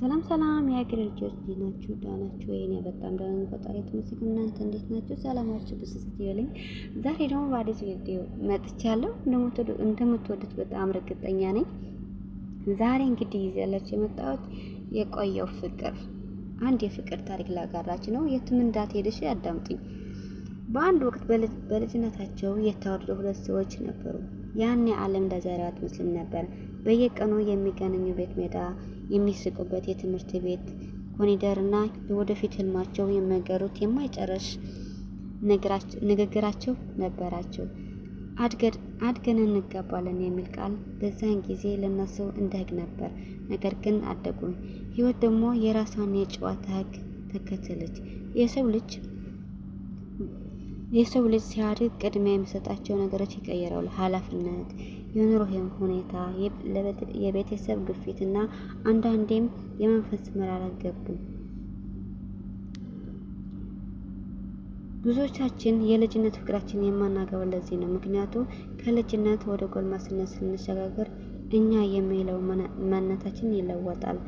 ሰላም ሰላም የአገሬ ልጆች እንዴት ናችሁ? ደህና ናችሁ ወይ? እኔ በጣም ደህና ነኝ። ፈጣሪ ይመስገን። እናንተ እንዴት ናችሁ? ሰላማችሁ ብስስ ይበልኝ። ዛሬ ደግሞ በአዲስ ቪዲዮ መጥቻለሁ። እንደምትወዱት በጣም እርግጠኛ ነኝ። ዛሬ እንግዲህ ይዤላችሁ የመጣሁት የቆየው ፍቅር አንድ የፍቅር ታሪክ ላጋራችሁ ነው። የትም እንዳትሄድሽ አዳምጡኝ። በአንድ ወቅት በልጅነታቸው የተዋደዱ ሁለት ሰዎች ነበሩ። ያኔ ዓለም እንደዛሬው አትመስልም ነበር። በየቀኑ የሚገናኙበት ሜዳ፣ የሚስቁበት የትምህርት ቤት ኮሪደርና ለወደፊት ህልማቸው የሚያገሩት የማይጨርስ ንግግራቸው ነበራቸው። አድገን እንጋባለን የሚል ቃል በዛን ጊዜ ለነሱ እንደ ህግ ነበር። ነገር ግን አደጉ። ህይወት ደግሞ የራሷን የጨዋታ ህግ ተከተለች። የሰው ልጅ ሲያድግ ቅድሚያ የሚሰጣቸው ነገሮች ይቀየራሉ። ኃላፊነት፣ የኑሮ ሁኔታ፣ የቤተሰብ ግፊት እና አንዳንዴም የመንፈስ መራራት ገቡ። ብዙዎቻችን የልጅነት ፍቅራችን የማናገባው ለዚህ ነው። ምክንያቱም ከልጅነት ወደ ጎልማስነት ስንሸጋገር እኛ የሚለው ማንነታችን ይለወጣል።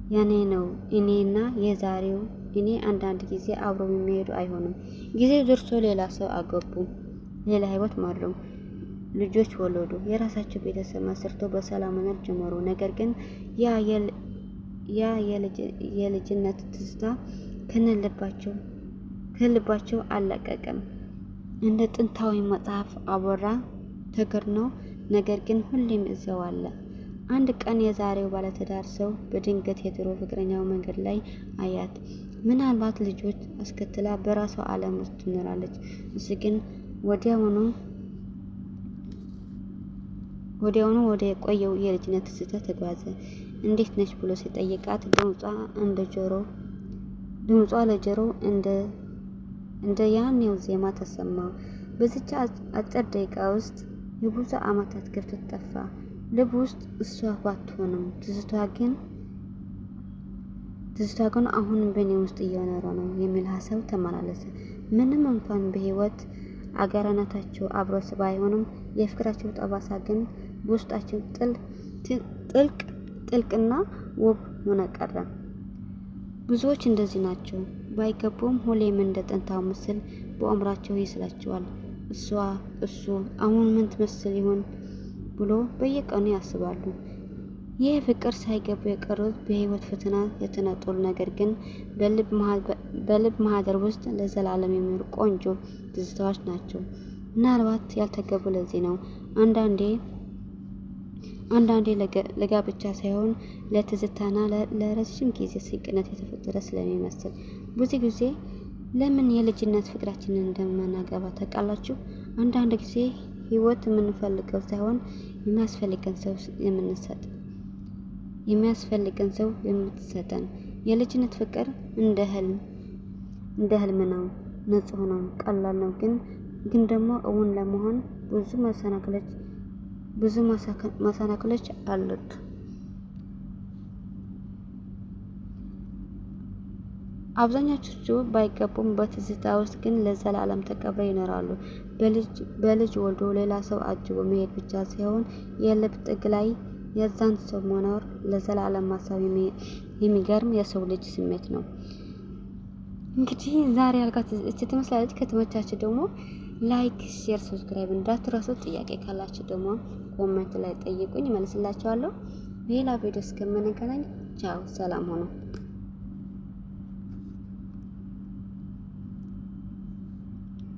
ያኔ ነው እኔና የዛሬው እኔ አንዳንድ ጊዜ አብረው የሚሄዱ አይሆንም። ጊዜው ደርሶ ሌላ ሰው አገቡ፣ ሌላ ህይወት መሩ፣ ልጆች ወለዱ፣ የራሳቸው ቤተሰብ መስርተው በሰላም መኖር ጀመሩ። ነገር ግን ያ የልጅነት ትዝታ ከልባቸው አልለቀቀም። እንደ ጥንታዊ መጽሐፍ አበራ ተገርኖ ነገር ግን ሁሌም እዛው አለ። አንድ ቀን የዛሬው ባለትዳር ሰው በድንገት የድሮ ፍቅረኛው መንገድ ላይ አያት። ምናልባት ልጆች አስከትላ በራሷ ዓለም ውስጥ ትኖራለች። እሱ ግን ወዲያውኑ ወደ ቆየው የልጅነት ትዝታ ተጓዘ። እንዴት ነች ብሎ ሲጠይቃት ድምጿ ለጆሮ እንደ ያኔው ዜማ ተሰማው። በዚች አጭር ደቂቃ ውስጥ የብዙ ዓመታት ክፍተት ጠፋ። ልብ ውስጥ እሷ ባትሆንም ትዝታ ግን አሁን በእኔ ውስጥ እየኖረ ነው የሚል ሀሳብ ተመላለሰ። ምንም እንኳን በህይወት አጋራነታቸው አብሮ ባይሆንም የፍቅራቸው ጠባሳ ግን በውስጣቸው ጥልቅና ውብ ሆኖ ቀረ። ብዙዎች እንደዚህ ናቸው። ባይገቡም ሁሌም እንደ ጥንታዊ ምስል በአእምሯቸው ይስላቸዋል። እሱ አሁን ምን ትመስል ይሆን ብሎ በየቀኑ ያስባሉ። ይህ ፍቅር ሳይገቡ የቀሩት በህይወት ፈተና የተነጠሉ ነገር ግን በልብ ማህደር ውስጥ ለዘላለም የሚኖሩ ቆንጆ ትዝታዎች ናቸው። ምናልባት ያልተገቡ ለዚህ ነው አንዳንዴ ለጋብቻ ሳይሆን ለትዝታና ለረጅም ጊዜ ስንቅነት የተፈጠረ ስለሚመስል። ብዙ ጊዜ ለምን የልጅነት ፍቅራችንን እንደማናገባ ታውቃላችሁ? አንዳንድ ጊዜ ህይወት የምንፈልገው ሳይሆን የሚያስፈልገን ሰው የምትሰጠን። የልጅነት ፍቅር እንደ ህልም ነው። ንጹህ ነው፣ ቀላል ነው። ግን ደግሞ እውን ለመሆን ብዙ መሰናክሎች አሉት። አብዛኞቹ ባይገቡም በትዝታ ውስጥ ግን ለዘላለም ተቀብረው ይኖራሉ። በልጅ ወልዶ ሌላ ሰው አጅቦ መሄድ ብቻ ሳይሆን የልብ ጥግ ላይ የዛን ሰው መኖር ለዘላለም ማሰብ የሚገርም የሰው ልጅ ስሜት ነው። እንግዲህ ዛሬ ያልኳት እቺ ትመስላለች። ከተመቻችሁ ደግሞ ላይክ፣ ሼር፣ ሰብስክራይብ እንዳትረሱ። ጥያቄ ካላችሁ ደግሞ ኮሜንት ላይ ጠይቁኝ፣ መልስላችኋለሁ። ሌላ ቪዲዮ እስከምንገናኝ ቻው፣ ሰላም ሁኑ።